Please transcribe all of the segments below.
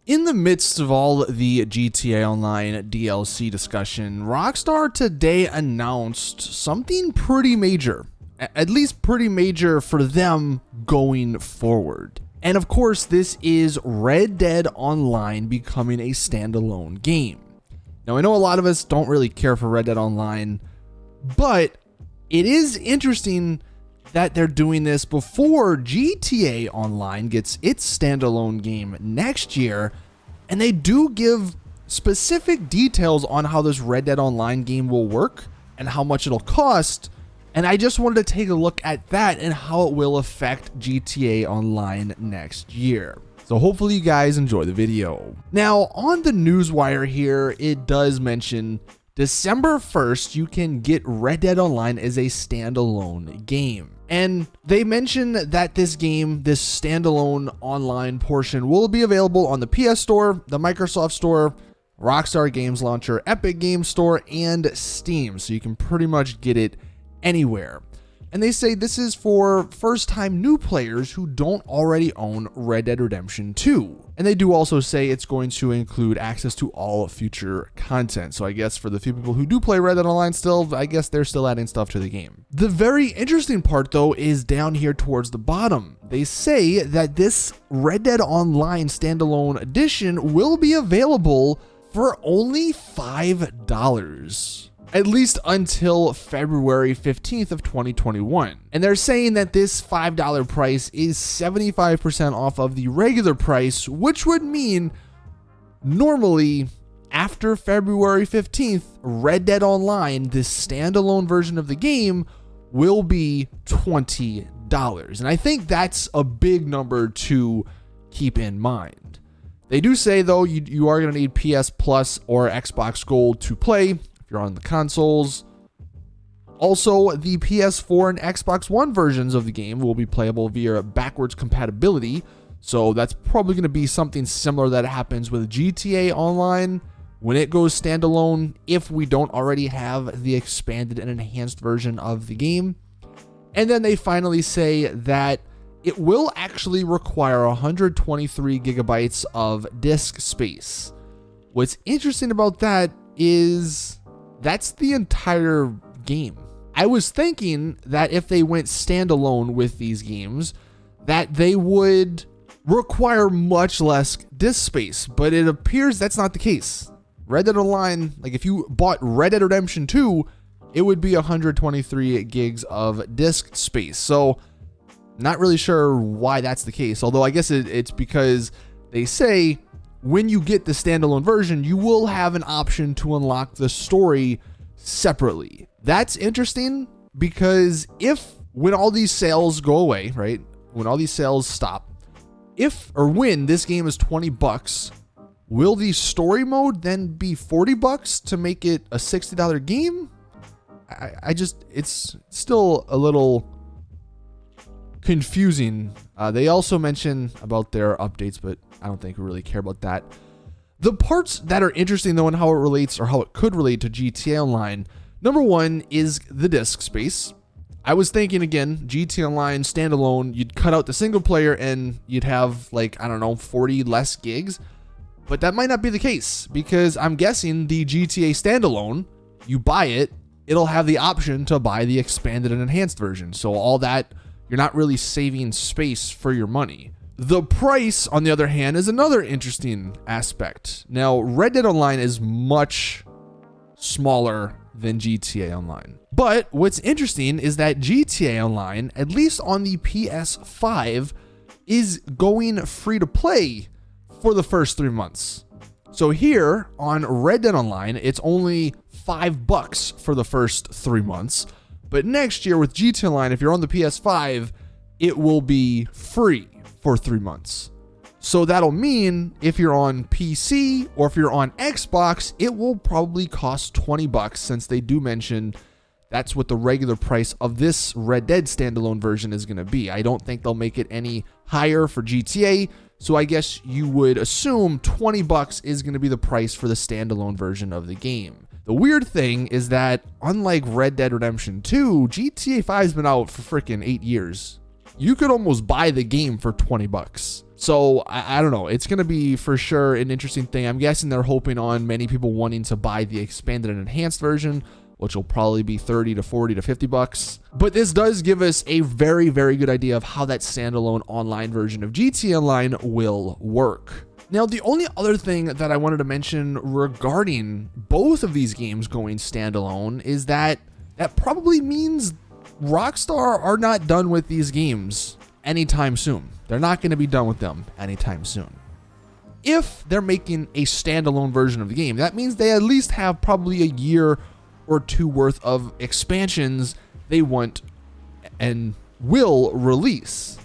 In the midst of all the GTA Online DLC discussion, Rockstar today announced something pretty major, at least pretty major for them going forward. And of course, this is Red Dead Online becoming a standalone game. Now, I know a lot of us don't really care for Red Dead Online, but it is interesting that they're doing this before GTA Online gets its standalone game next year, and they do give specific details on how this Red Dead Online game will work and how much it'll cost, and I just wanted to take a look at that and how it will affect GTA Online next year. So hopefully you guys enjoy the video. Now, on the newswire here, it does mention December 1st, you can get Red Dead Online as a standalone game. And they mention that this game, this standalone online portion, will be available on the PS Store, the Microsoft Store, Rockstar Games Launcher, Epic Games Store, and Steam. So you can pretty much get it anywhere. And they say this is for first-time new players who don't already own Red Dead Redemption 2. And they do also say it's going to include access to all future content. So I guess for the few people who do play Red Dead Online still, I guess they're still adding stuff to the game. The very interesting part, though, is down here towards the bottom. They say that this Red Dead Online standalone edition will be available for only $5. At least until February 15th of 2021. And they're saying that this $5 price is 75% off of the regular price, which would mean normally after February 15th, Red Dead Online, this standalone version of the game, will be $20. And I think that's a big number to keep in mind. They do say, though, you are going to need PS Plus or Xbox Gold to play if you're on the consoles. Also, the PS4 and Xbox One versions of the game will be playable via backwards compatibility. So that's probably going to be something similar that happens with GTA Online when it goes standalone, if we don't already have the expanded and enhanced version of the game. And then they finally say that it will actually require 123 gigabytes of disk space. What's interesting about that is that's the entire game. I was thinking that if they went standalone with these games, that they would require much less disk space, but it appears that's not the case. Red Dead Online, like if you bought Red Dead Redemption 2, it would be 123 gigs of disk space. So not really sure why that's the case, although I guess it's because they say when you get the standalone version, you will have an option to unlock the story separately. That's interesting because when all these sales go away, right? When all these sales stop, when this game is $20, will the story mode then be $40 to make it a $60 game? It's still a little confusing. They also mention about their updates, but I don't think we really care about that. The parts that are interesting, though, and how it relates or how it could relate to GTA Online, number one is the disk space. I was thinking, again, GTA Online standalone, you'd cut out the single player and you'd have, like, I don't know, 40 less gigs. But that might not be the case, because I'm guessing the GTA standalone, you buy it, it'll have the option to buy the expanded and enhanced version. So all that, you're not really saving space for your money. The price, on the other hand, is another interesting aspect. Now, Red Dead Online is much smaller than GTA Online. But what's interesting is that GTA Online, at least on the PS5, is going free to play for the first 3 months. So here on Red Dead Online, it's only $5 for the first 3 months. But next year with GTA Online, if you're on the PS5, it will be free for 3 months. So that'll mean if you're on PC or if you're on Xbox, it will probably cost $20, since they do mention that's what the regular price of this Red Dead standalone version is going to be. I don't think they'll make it any higher for GTA. So I guess you would assume $20 is going to be the price for the standalone version of the game. The weird thing is that unlike Red Dead Redemption 2, GTA 5 has been out for freaking 8 years. You could almost buy the game for $20. So I don't know. It's going to be for sure an interesting thing. I'm guessing they're hoping on many people wanting to buy the expanded and enhanced version, which will probably be 30 to 40 to 50 bucks. But this does give us a very, very good idea of how that standalone online version of GTA Online will work. Now, the only other thing that I wanted to mention regarding both of these games going standalone is that probably means Rockstar are not done with these games anytime soon. They're not going to be done with them anytime soon. If they're making a standalone version of the game, that means they at least have probably a year or two worth of expansions they want and will release.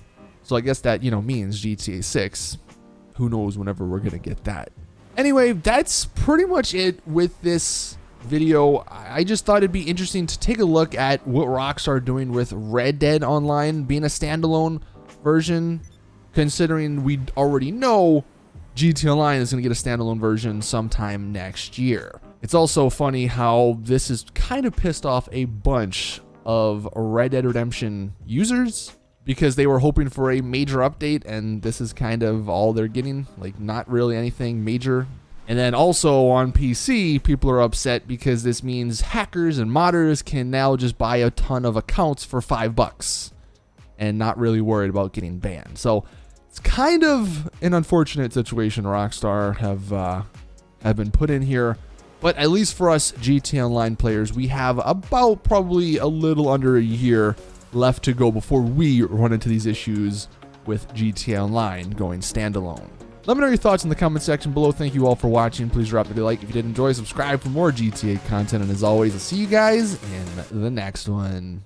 So I guess that, means GTA 6. Who knows whenever we're going to get that. Anyway, that's pretty much it with this video. I just thought it'd be interesting to take a look at what Rockstar are doing with Red Dead Online being a standalone version, considering we already know GTA Online is going to get a standalone version sometime next year. It's also funny how this has kind of pissed off a bunch of Red Dead Redemption users because they were hoping for a major update, and this is kind of all they're getting, like not really anything major. And then also on PC, people are upset because this means hackers and modders can now just buy a ton of accounts for $5 and not really worried about getting banned. So it's kind of an unfortunate situation Rockstar have been put in here. But at least for us GTA Online players, we have about probably a little under a year left to go before we run into these issues with GTA Online going standalone. Let me know your thoughts in the comment section below. Thank you all for watching. Please drop a like if you did enjoy. Subscribe for more GTA content. And as always, I'll see you guys in the next one.